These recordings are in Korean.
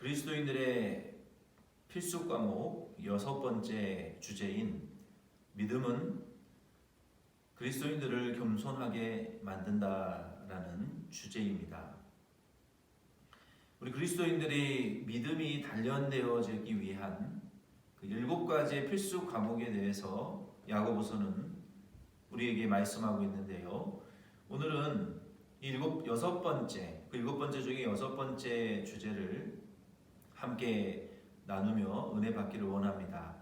그리스도인들의 필수 과목 6번째 주제인 믿음은 그리스도인들을 겸손하게 만든다라는 주제입니다. 우리 그리스도인들이 믿음이 단련되어지기 위한 그 7가지의 필수 과목에 대해서 야고보서는 우리에게 말씀하고 있는데요. 오늘은 일곱 번째 중에 6번째 주제를 함께 나누며 은혜 받기를 원합니다.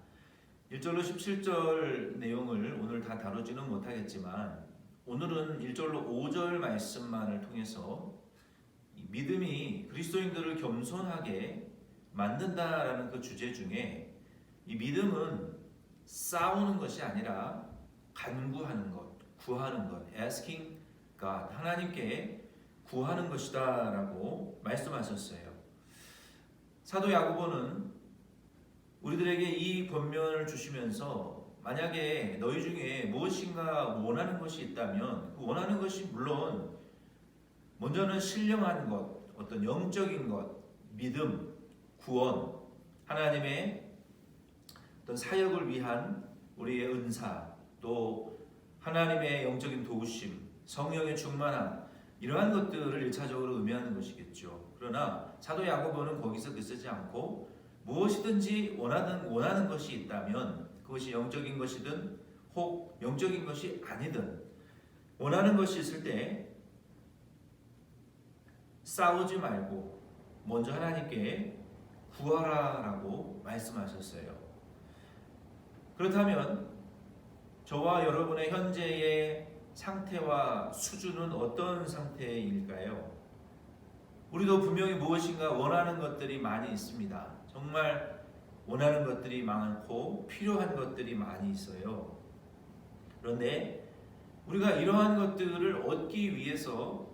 1절로 17절 내용을 오늘 다 다루지는 못하겠지만 오늘은 1절로 5절 말씀만을 통해서 믿음이 그리스도인들을 겸손하게 만든다라는 그 주제 중에 이 믿음은 싸우는 것이 아니라 간구하는 것, 구하는 것, asking God, 하나님께 구하는 것이다 라고 말씀하셨어요. 사도 야고보는 우리들에게 이 권면을 주시면서 만약에 너희 중에 무엇인가 원하는 것이 있다면 그 원하는 것이 물론 먼저는 신령한 것, 어떤 영적인 것, 믿음, 구원, 하나님의 어떤 사역을 위한 우리의 은사, 또 하나님의 영적인 도우심, 성령의 충만함, 이러한 것들을 1차적으로 의미하는 것이겠죠. 그러나 사도 야고보는 거기서 그치지 않고 무엇이든지 원하는 것이 있다면 그것이 영적인 것이든 혹 영적인 것이 아니든 원하는 것이 있을 때 싸우지 말고 먼저 하나님께 구하라라고 말씀하셨어요. 그렇다면 저와 여러분의 현재의 상태와 수준은 어떤 상태일까요? 우리도 분명히 무엇인가 원하는 것들이 많이 있습니다. 정말 원하는 것들이 많고 필요한 것들이 많이 있어요. 그런데 우리가 이러한 것들을 얻기 위해서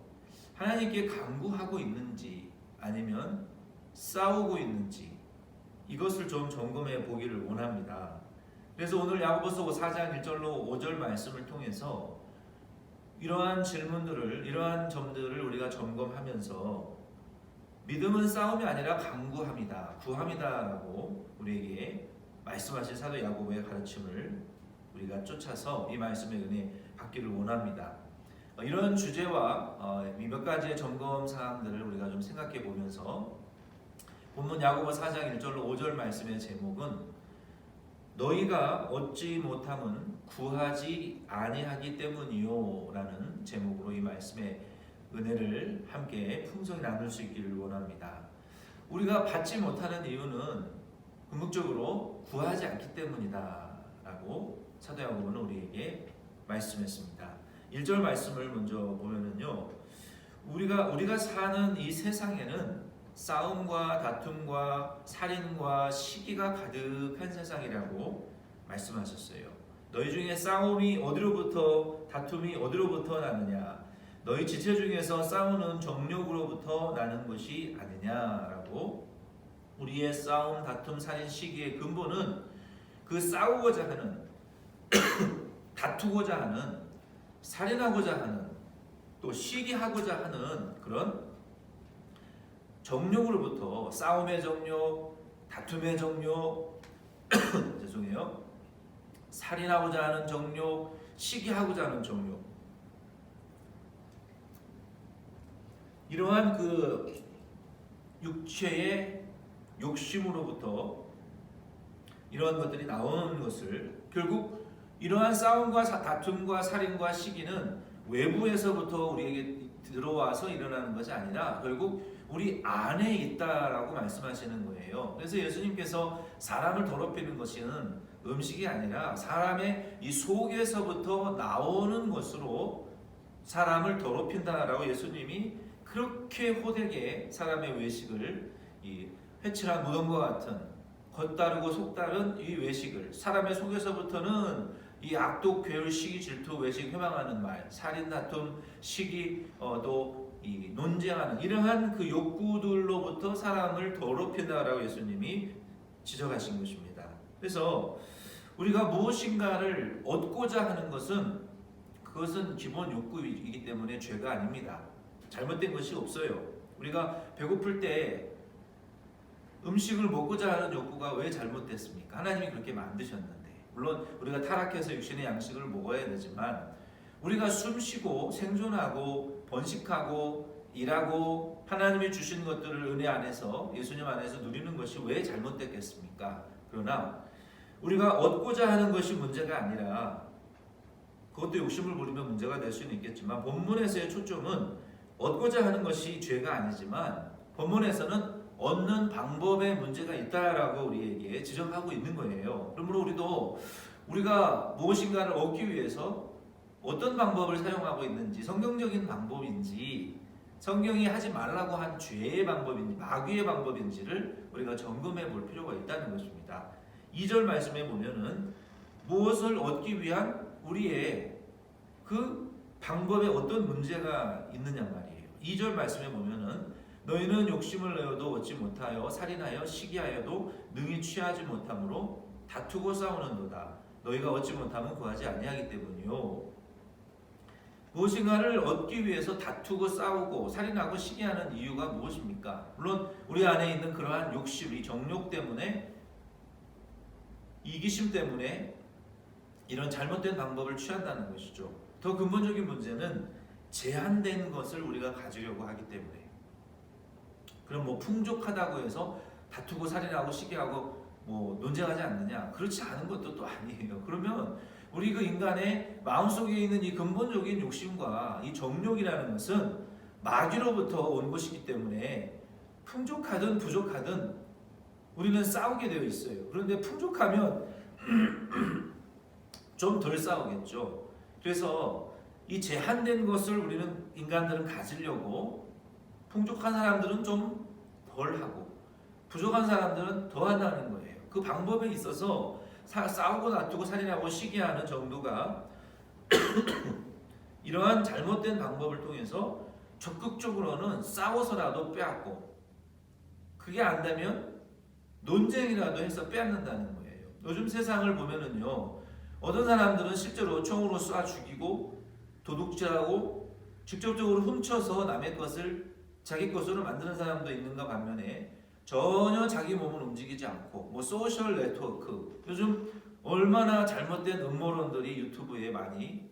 하나님께 간구하고 있는지 아니면 싸우고 있는지 이것을 좀 점검해 보기를 원합니다. 그래서 오늘 야고보서 4장 1절로 5절 말씀을 통해서 이러한 질문들을, 이러한 점들을 우리가 점검하면서 믿음은 싸움이 아니라 간구합니다, 구합니다라고 우리에게 말씀하신 사도 야고보의 가르침을 우리가 쫓아서 이 말씀의 은혜 받기를 원합니다. 이런 주제와 몇 가지의 점검 사항들을 우리가 좀 생각해 보면서 본문 야고보 4장 1절로 5절 말씀의 제목은 너희가 얻지 못함은 구하지 아니하기 때문이요 라는 제목으로 이 말씀의 은혜를 함께 풍성히 나눌 수 있기를 원합니다. 우리가 받지 못하는 이유는 궁극적으로 구하지 않기 때문이다 라고 사도 야고보는 우리에게 말씀했습니다. 1절 말씀을 먼저 보면은요, 우리가 사는 이 세상에는 싸움과 다툼과 살인과 시기가 가득한 세상이라고 말씀하셨어요. 너희 중에 싸움이 어디로부터, 다툼이 어디로부터 나느냐? 너희 지체 중에서 싸우는 정욕으로부터 나는 것이 아니냐라고. 우리의 싸움, 다툼, 살인, 시기의 근본은 그 싸우고자 하는 다투고자 하는, 살인하고자 하는, 또 시기하고자 하는 그런 정욕으로부터, 싸움의 정욕, 다툼의 정욕, 죄송해요, 살인하고자 하는 정욕, 시기하고자 하는 정욕, 이러한 그 육체의 욕심으로부터 이러한 것들이 나오는 것을, 결국 이러한 싸움과 다툼과 살인과 시기는 외부에서부터 우리에게 들어와서 일어나는 것이 아니라 결국 우리 안에 있다라고 말씀하시는 거예요. 그래서 예수님께서 사람을 더럽히는 것은 음식이 아니라 사람의 이 속에서부터 나오는 것으로 사람을 더럽힌다라고 예수님이 그렇게 호되게 사람의 외식을, 이 회칠한 무덤과 같은 겉다르고 속다른 이 외식을, 사람의 속에서부터는 이 악독, 괴울, 시기, 질투, 외식, 회방하는 말, 살인, 다툼, 시기, 또 이 논쟁하는 이러한 그 욕구들로부터 사람을 더럽힌다라고 예수님이 지적하신 것입니다. 그래서 우리가 무엇인가를 얻고자 하는 것은 그것은 기본 욕구이기 때문에 죄가 아닙니다. 잘못된 것이 없어요. 우리가 배고플 때 음식을 먹고자 하는 욕구가 왜 잘못됐습니까? 하나님이 그렇게 만드셨는데. 물론 우리가 타락해서 육신의 양식을 먹어야 되지만 우리가 숨쉬고 생존하고 번식하고 일하고 하나님이 주신 것들을 은혜 안에서 예수님 안에서 누리는 것이 왜 잘못됐겠습니까? 그러나 우리가 얻고자 하는 것이 문제가 아니라 그것도 욕심을 부리면 문제가 될 수는 있겠지만 본문에서의 초점은 얻고자 하는 것이 죄가 아니지만 본문에서는 얻는 방법에 문제가 있다라고 우리에게 지적하고 있는 거예요. 그러므로 우리가 무엇인가를 얻기 위해서 어떤 방법을 사용하고 있는지, 성경적인 방법인지, 성경이 하지 말라고 한 죄의 방법인지, 마귀의 방법인지를 우리가 점검해 볼 필요가 있다는 것입니다. 2절 말씀에 보면은 무엇을 얻기 위한 우리의 그 방법에 어떤 문제가 있느냐 말이에요. 2절 말씀에 보면은 너희는 욕심을 내어도 얻지 못하여 살인하여 시기하여도 능히 취하지 못함으로 다투고 싸우는도다. 너희가 얻지 못하면 구하지 아니하기 때문이요. 무엇인가를 얻기 위해서 다투고 싸우고 살인하고 시기하는 이유가 무엇입니까? 물론 우리 안에 있는 그러한 욕심이 정욕 때문에, 이기심 때문에 이런 잘못된 방법을 취한다는 것이죠. 더 근본적인 문제는 제한된 것을 우리가 가지려고 하기 때문에. 그럼 풍족하다고 해서 다투고 살인하고 시기하고 논쟁하지 않느냐? 그렇지 않은 것도 또 아니에요. 그러면 우리 그 인간의 마음속에 있는 이 근본적인 욕심과 이 정욕이라는 것은 마귀로부터 온 것이기 때문에 풍족하든 부족하든 우리는 싸우게 되어 있어요. 그런데 풍족하면 좀 덜 싸우겠죠. 그래서 이 제한된 것을 우리는 인간들은 가지려고 풍족한 사람들은 좀 덜 하고 부족한 사람들은 더 한다는 거예요. 그 방법에 있어서 싸우고 다투고 살인하고 시기하는 정도가 이러한 잘못된 방법을 통해서 적극적으로는 싸워서라도 빼앗고, 그게 안 되면 논쟁이라도 해서 빼앗는다는 거예요. 요즘 세상을 보면은요, 어떤 사람들은 실제로 총으로 쏴 죽이고 도둑질하고 직접적으로 훔쳐서 남의 것을 자기 것으로 만드는 사람도 있는가 반면에 전혀 자기 몸을 움직이지 않고 소셜 네트워크, 요즘 얼마나 잘못된 음모론들이 유튜브에 많이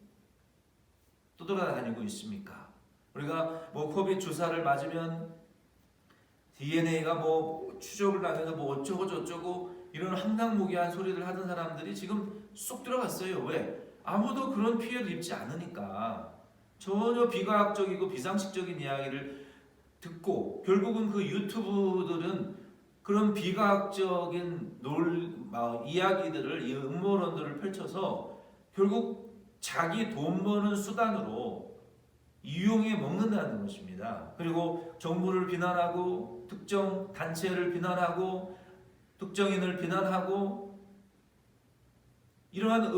떠돌아다니고 있습니까? 우리가 코비드 주사를 맞으면 DNA가 추적을 하면서 어쩌고 저쩌고 이런 황당무계한 소리를 하던 사람들이 지금 쏙 들어갔어요. 왜? 아무도 그런 피해를 입지 않으니까. 전혀 비과학적이고 비상식적인 이야기를 듣고 결국은 그 유튜브들은 그런 비과학적인 이야기들을, 이 음모론들을 펼쳐서 결국 자기 돈 버는 수단으로 이용해 먹는다는 것입니다. 그리고 정부를 비난하고 특정 단체를 비난하고 특정인을 비난하고 이러한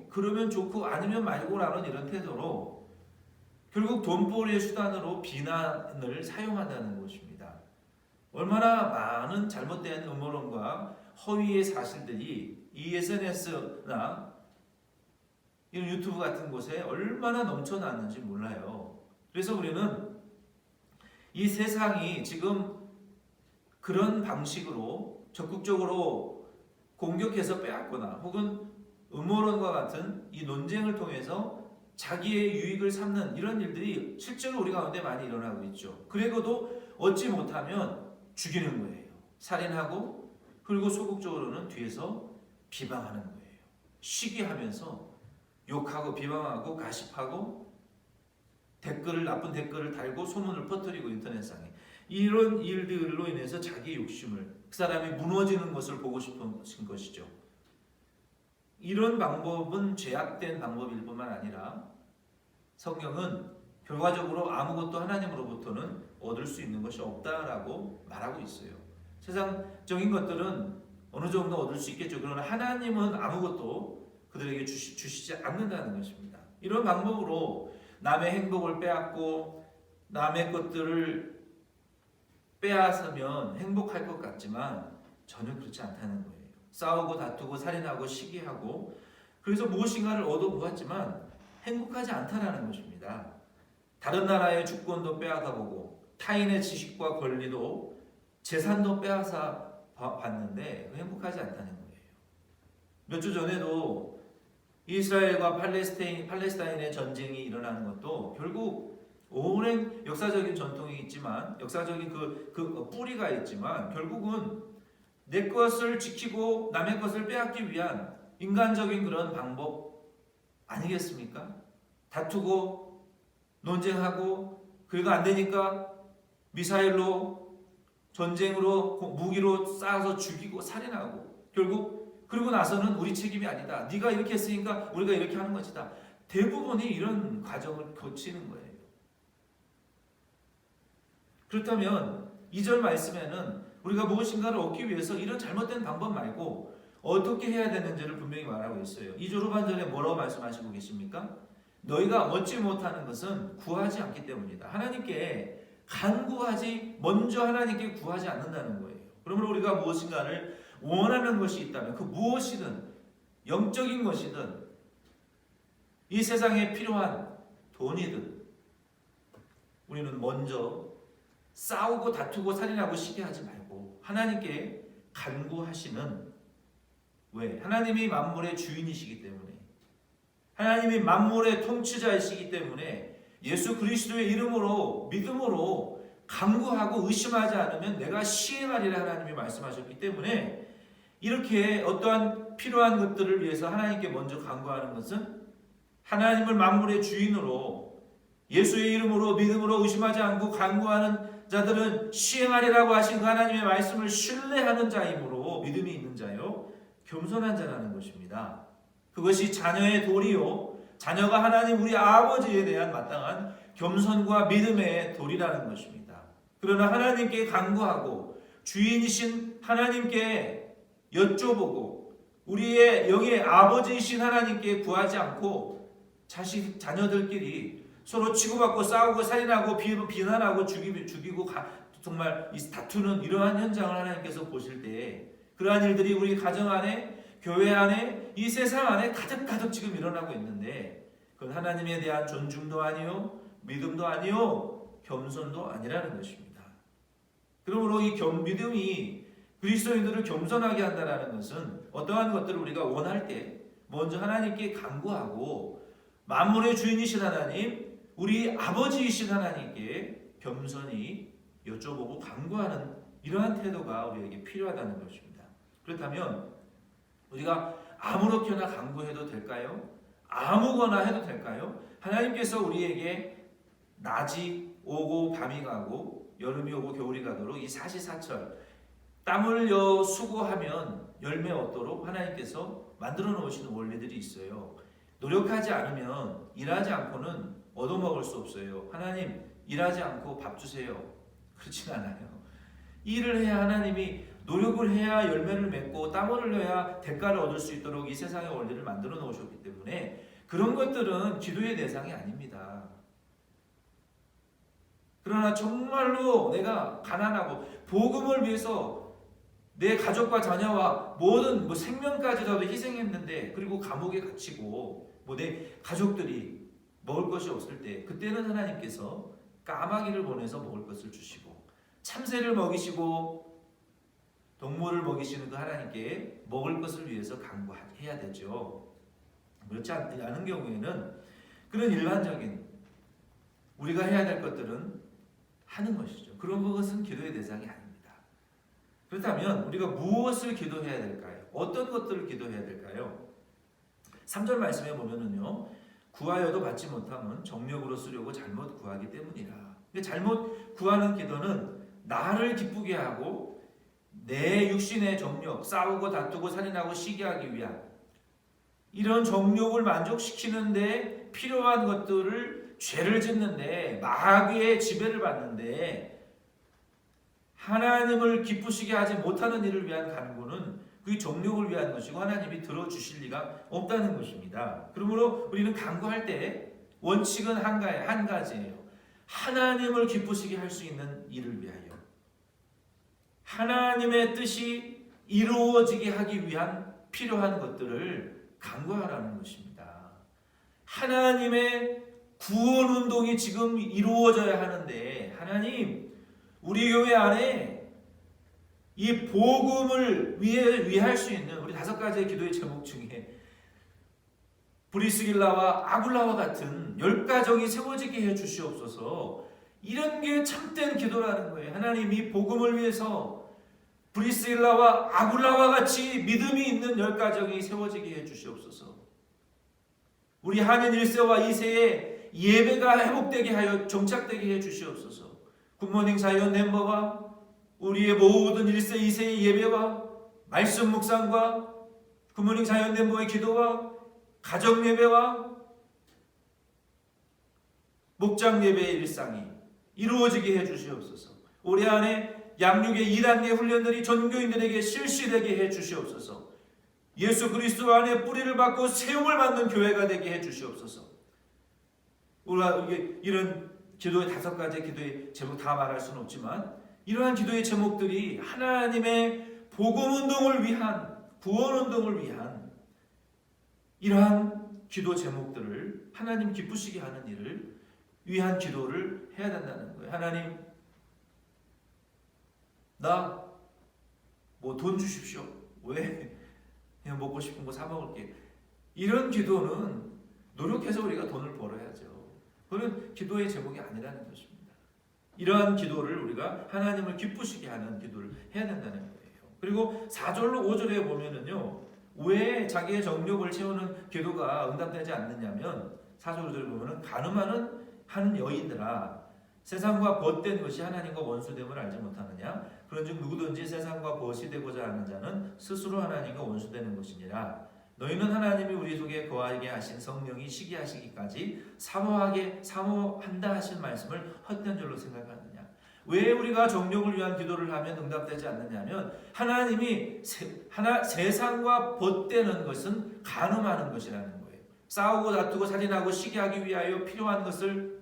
그러면 좋고 아니면 말고라는 이런 태도로 결국 돈벌이의 수단으로 비난을 사용한다는 것입니다. 얼마나 많은 잘못된 음모론과 허위의 사실들이 이 SNS나 이런 유튜브 같은 곳에 얼마나 넘쳐났는지 몰라요. 그래서 우리는 이 세상이 지금 그런 방식으로 적극적으로 공격해서 빼앗거나 혹은 음모론과 같은 이 논쟁을 통해서 자기의 유익을 삼는 이런 일들이 실제로 우리 가운데 많이 일어나고 있죠. 그리고도 얻지 못하면 죽이는 거예요. 살인하고, 그리고 소극적으로는 뒤에서 비방하는 거예요. 시기하면서 욕하고 비방하고 가십하고 나쁜 댓글을 달고 소문을 퍼뜨리고 인터넷상에 이런 일들로 인해서 자기 욕심을, 그 사람이 무너지는 것을 보고 싶은 것이죠. 이런 방법은 죄악된 방법일 뿐만 아니라 성경은 결과적으로 아무것도 하나님으로부터는 얻을 수 있는 것이 없다라고 말하고 있어요. 세상적인 것들은 어느 정도 얻을 수 있겠죠. 그러나 하나님은 아무것도 그들에게 주시지 않는다는 것입니다. 이런 방법으로 남의 행복을 빼앗고 남의 것들을 빼앗으면 행복할 것 같지만 전혀 그렇지 않다는 거예요. 싸우고 다투고 살인하고 시기하고 그래서 무엇인가를 얻어보았지만 행복하지 않다라는 것입니다. 다른 나라의 주권도 빼앗아보고 타인의 지식과 권리도 재산도 빼앗아 봤는데 행복하지 않다는 거예요. 몇 주 전에도 이스라엘과 팔레스타인의 전쟁이 일어나는 것도 결국 오랜 역사적인 전통이 있지만, 역사적인 그 뿌리가 있지만, 결국은 내 것을 지키고 남의 것을 빼앗기 위한 인간적인 그런 방법 아니겠습니까? 다투고 논쟁하고, 그래도 안 되니까 미사일로, 전쟁으로, 무기로 쏴서 죽이고 살인하고, 결국 그러고 나서는 우리 책임이 아니다, 네가 이렇게 했으니까 우리가 이렇게 하는 것이다. 대부분이 이런 과정을 거치는 거예요. 그렇다면 2절 말씀에는 우리가 무엇인가를 얻기 위해서 이런 잘못된 방법 말고 어떻게 해야 되는지를 분명히 말하고 있어요. 2절 후반절에 뭐라고 말씀하시고 계십니까? 너희가 얻지 못하는 것은 구하지 않기 때문이다. 하나님께 간구하지, 먼저 하나님께 구하지 않는다는 거예요. 그러므로 우리가 무엇인가를 원하는 것이 있다면 그 무엇이든, 영적인 것이든, 이 세상에 필요한 돈이든, 우리는 먼저 싸우고 다투고 살인하고 시기하지 말고 하나님께 간구하시는, 왜? 하나님이 만물의 주인이시기 때문에, 하나님이 만물의 통치자이시기 때문에 예수 그리스도의 이름으로, 믿음으로 간구하고 의심하지 않으면 내가 시행하리라 하나님이 말씀하셨기 때문에, 이렇게 어떠한 필요한 것들을 위해서 하나님께 먼저 간구하는 것은 하나님을 만물의 주인으로 예수의 이름으로 믿음으로 의심하지 않고 간구하는 자들은 시행하리라고 하신 그 하나님의 말씀을 신뢰하는 자이므로, 믿음이 있는 자요, 겸손한 자라는 것입니다. 그것이 자녀의 도리요, 자녀가 하나님 우리 아버지에 대한 마땅한 겸손과 믿음의 도리라는 것입니다. 그러나 하나님께 간구하고 주인이신 하나님께 여쭤보고 우리의 영의 아버지이신 하나님께 구하지 않고 자녀들끼리 서로 치고받고 싸우고 살인하고 비난하고 죽이고 정말 다투는 이러한 현장을 하나님께서 보실 때, 그러한 일들이 우리 가정 안에, 교회 안에, 이 세상 안에 가득 지금 일어나고 있는데, 그건 하나님에 대한 존중도 아니요, 믿음도 아니요, 겸손도 아니라는 것입니다. 그러므로 이 믿음이 그리스도인들을 겸손하게 한다는 것은 어떠한 것들을 우리가 원할 때 먼저 하나님께 간구하고 만물의 주인이신 하나님, 우리 아버지이신 하나님께 겸손히 여쭤보고 간구하는 이러한 태도가 우리에게 필요하다는 것입니다. 그렇다면 우리가 아무렇게나 간구해도 될까요? 아무거나 해도 될까요? 하나님께서 우리에게 낮이 오고 밤이 가고 여름이 오고 겨울이 가도록 이 사시사철 땀 흘려 수고하면 열매 얻도록 하나님께서 만들어 놓으시는 원리들이 있어요. 노력하지 않으면, 일하지 않고는 얻어먹을 수 없어요. 하나님, 일하지 않고 밥 주세요. 그렇진 않아요. 일을 해야, 하나님이 노력을 해야 열매를 맺고 땀을 흘려야 대가를 얻을 수 있도록 이 세상의 원리를 만들어 놓으셨기 때문에 그런 것들은 기도의 대상이 아닙니다. 그러나 정말로 내가 가난하고 복음을 위해서 내 가족과 자녀와 모든 생명까지도 희생했는데, 그리고 감옥에 갇히고 내 가족들이 먹을 것이 없을 때, 그때는 하나님께서 까마귀를 보내서 먹을 것을 주시고, 참새를 먹이시고 동물을 먹이시는 그 하나님께 먹을 것을 위해서 간구해야 되죠. 그렇지 않은 경우에는 그런 일반적인 우리가 해야 될 것들은 하는 것이죠. 그런 것은 기도의 대상이 아닙니다. 그렇다면 우리가 무엇을 기도해야 될까요? 어떤 것들을 기도해야 될까요? 3절 말씀에 보면은요, 구하여도 받지 못하면 정력으로 쓰려고 잘못 구하기 때문이라. 잘못 구하는 기도는 나를 기쁘게 하고 내 육신의 정력, 싸우고 다투고 살인하고 시기하기 위한 이런 정욕을 만족시키는데 필요한 것들을, 죄를 짓는데 마귀의 지배를 받는데 하나님을 기쁘시게 하지 못하는 일을 위한 간구는 그 정욕을 위한 것이고 하나님이 들어주실 리가 없다는 것입니다. 그러므로 우리는 간구할 때 원칙은 한 가지예요. 하나님을 기쁘시게 할 수 있는 일을 위하여, 하나님의 뜻이 이루어지게 하기 위한 필요한 것들을 간구하라는 것입니다. 하나님의 구원 운동이 지금 이루어져야 하는데, 하나님, 우리 교회 안에 이 복음을 위할 수 있는 우리 5가지의 기도의 제목 중에 브리스길라와 아굴라와 같은 10가정이 세워지게 해 주시옵소서. 이런 게 참된 기도라는 거예요. 하나님 이 복음을 위해서 브리스길라와 아굴라와 같이 믿음이 있는 10가정이 세워지게 해 주시옵소서. 우리 한인 1세와 2세의 예배가 회복되게 하여 정착되게 해 주시옵소서. 굿모닝 자이언 멤버와 우리의 모든 1세, 2세의 예배와 말씀 묵상과 굿모닝 자이언 멤버의 기도와 가정 예배와 목장 예배의 일상이 이루어지게 해 주시옵소서. 올해 안에 양육의 2단계 훈련들이 전교인들에게 실시되게 해 주시옵소서. 예수 그리스도 안에 뿌리를 받고 세움을 받는 교회가 되게 해 주시옵소서. 우리가 이런 기도의 5가지 기도의 제목 다 말할 수는 없지만 이러한 기도의 제목들이 하나님의 복음 운동을 위한 구원 운동을 위한 이러한 기도 제목들을 하나님 기쁘시게 하는 일을 위한 기도를 해야 된다는 거예요. 하나님 나 뭐 돈 주십시오. 왜? 그냥 먹고 싶은 거 사 먹을게. 이런 기도는 노력해서 우리가 돈을 벌어야죠. 그건 기도의 제목이 아니라는 것입니다. 이러한 기도를 우리가 하나님을 기쁘시게 하는 기도를 해야 된다는 거예요. 그리고 4절로 5절에 보면은요, 왜 자기의 정욕을 채우는 기도가 응답되지 않느냐면 4절 5절에 보면은 가늠하는 하는 여인들아 세상과 벗된 것이 하나님과 원수됨을 알지 못하느냐? 그런즉 누구든지 세상과 벗이 되고자 하는 자는 스스로 하나님과 원수되는 것이니라. 너희는 하나님이 우리 속에 거하게 하신 성령이 시기하시기까지 사모한다 하신 말씀을 헛된 줄로 생각하느냐? 왜 우리가 정욕을 위한 기도를 하면 응답되지 않느냐면 하나님이 세상과 벗되는 것은 간음하는 것이라는 거예요. 싸우고 다투고 살인하고 시기하기 위하여 필요한 것을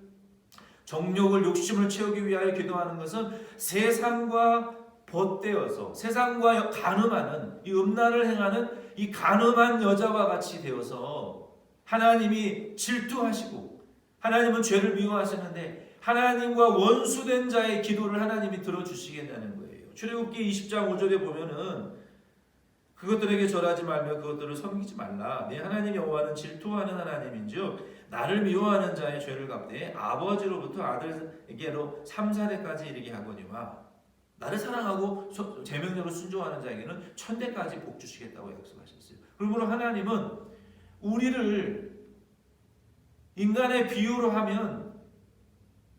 정욕을 욕심을 채우기 위하여 기도하는 것은 세상과 벗되어서 세상과 간음하는 이 음란을 행하는 이 간음한 여자와 같이 되어서 하나님이 질투하시고 하나님은 죄를 미워하시는데 하나님과 원수된 자의 기도를 하나님이 들어주시겠다는 거예요. 출애굽기 20장 5절에 보면은 그것들에게 절하지 말며 그것들을 섬기지 말라. 내 하나님 여호와는 질투하는 하나님인즉 나를 미워하는 자의 죄를 갚되 아버지로부터 아들에게로 3, 4대까지 이르게 하거니와 나를 사랑하고 제 명령으로 순종하는 자에게는 1000대까지 복 주시겠다고 약속하셨어요. 그러므로 하나님은 우리를 인간의 비유로 하면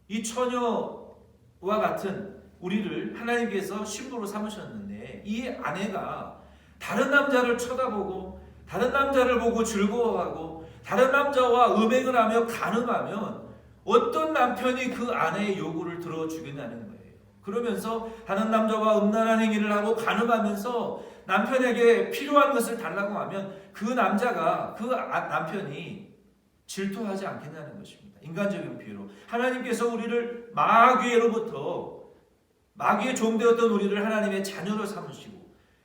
이 처녀와 같은 우리를 하나님께서 신부로 삼으셨는데 이 아내가 다른 남자를 쳐다보고 다른 남자를 보고 즐거워하고 다른 남자와 음행을 하며 간음하면 어떤 남편이 그 아내의 요구를 들어주겠냐는 거예요. 그러면서 다른 남자와 음란한 행위를 하고 간음하면서 남편에게 필요한 것을 달라고 하면 그 남자가 그 남편이 질투하지 않겠냐는 것입니다. 인간적인 비유로 하나님께서 우리를 마귀의 종되었던 우리를 하나님의 자녀로 삼으시고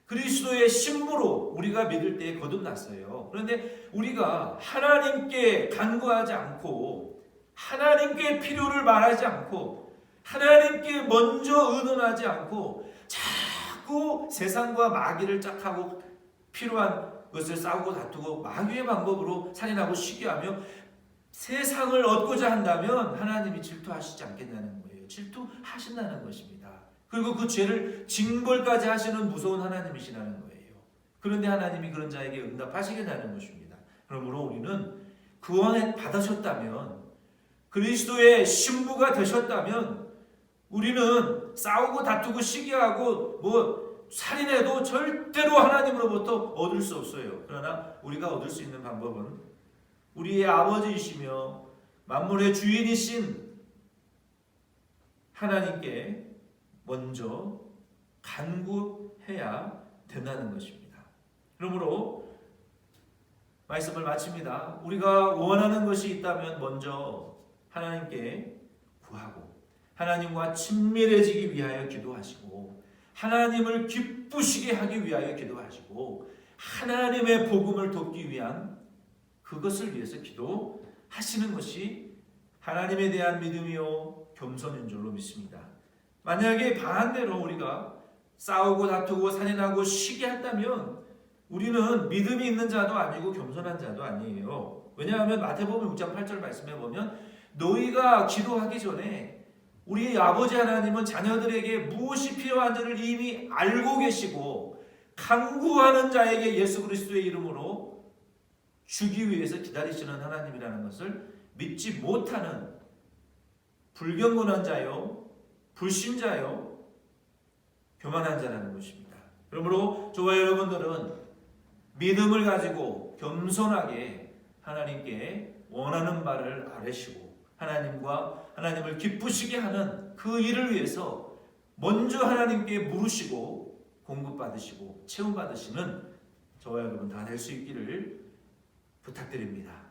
그리스도의 신부로 우리가 믿을 때에 거듭났어요. 그런데 우리가 하나님께 간구하지 않고 하나님께 필요를 말하지 않고 하나님께 먼저 의논하지 않고 자꾸 세상과 마귀를 짝하고 필요한 것을 싸우고 다투고 마귀의 방법으로 살인하고 시기하며 세상을 얻고자 한다면 하나님이 질투하시지 않겠냐는 거예요. 질투하신다는 것입니다. 그리고 그 죄를 징벌까지 하시는 무서운 하나님이시라는 거예요. 그런데 하나님이 그런 자에게 응답하시겠다는 것입니다. 그러므로 우리는 구원을 받으셨다면 그리스도의 신부가 되셨다면 우리는 싸우고 다투고 시기하고 살인해도 절대로 하나님으로부터 얻을 수 없어요. 그러나 우리가 얻을 수 있는 방법은 우리의 아버지이시며 만물의 주인이신 하나님께 먼저 간구해야 된다는 것입니다. 그러므로 말씀을 마칩니다. 우리가 원하는 것이 있다면 먼저 하나님께 구하고 하나님과 친밀해지기 위하여 기도하시고 하나님을 기쁘시게 하기 위하여 기도하시고 하나님의 복음을 돕기 위한 그것을 위해서 기도하시는 것이 하나님에 대한 믿음이요 겸손인 줄로 믿습니다. 만약에 반대로 우리가 싸우고 다투고 살인하고 시기 한다면 우리는 믿음이 있는 자도 아니고 겸손한 자도 아니에요. 왜냐하면 마태복음 6장 8절 말씀에 보면 너희가 기도하기 전에 우리 아버지 하나님은 자녀들에게 무엇이 필요한지를 이미 알고 계시고 간구하는 자에게 예수 그리스도의 이름으로 주기 위해서 기다리시는 하나님이라는 것을 믿지 못하는 불경건한 자요, 불신자요, 교만한 자라는 것입니다. 그러므로 저와 여러분들은 믿음을 가지고 겸손하게 하나님께 원하는 바를 아뢰시고 하나님을 기쁘시게 하는 그 일을 위해서 먼저 하나님께 물으시고 공급받으시고 채움받으시는 저와 여러분 다 될 수 있기를 부탁드립니다.